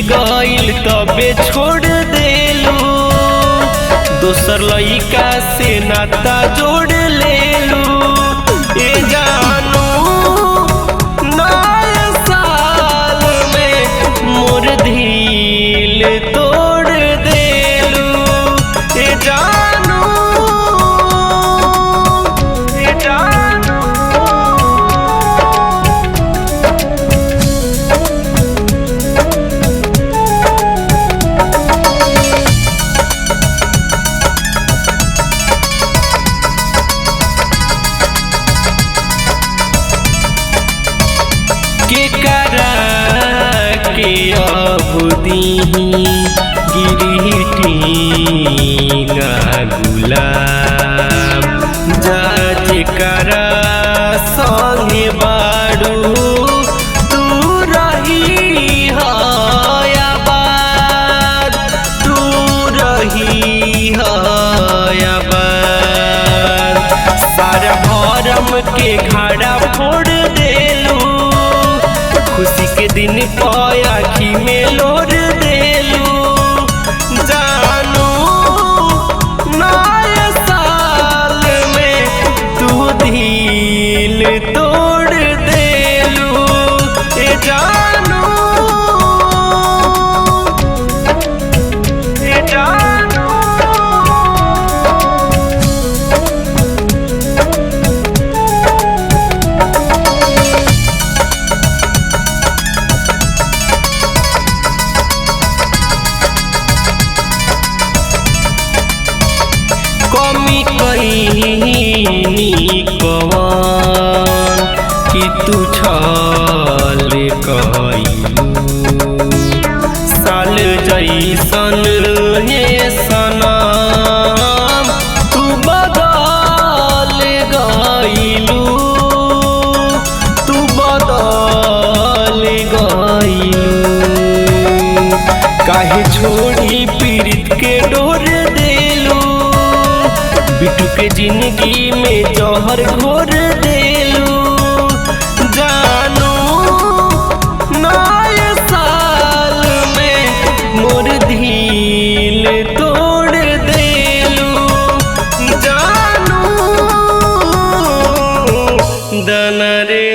गइल तबे छोड़ देलू, दोसर लइका से नाता जोड़ लेलू। ए जानू नया साल में मोर दिल तोड़ देलू। ए जानू के करा के अब दीही गिरहिटी गुलाब जज करा संगे बारू तू रही आबाद, तू रही आबाद। सारा भरम के घड़ा फोड़ देलू, खुशी के दिन पाया आँखी में लोर देलू। जानू नया साल में तू दिल तोड़ देलू। ए जानू कमी कहीं कवन कि तू छल कइलू, साल जैसन हे सनम तू बदल गइलू, तू बदल गइलू। काहे छोड़ी पीड़ित के डोर देलू, बिट्टू के जिंदगी में जौहर घोर देलू। जानू नया साल में मोर दिल तोड़ देलू। जानू दन रे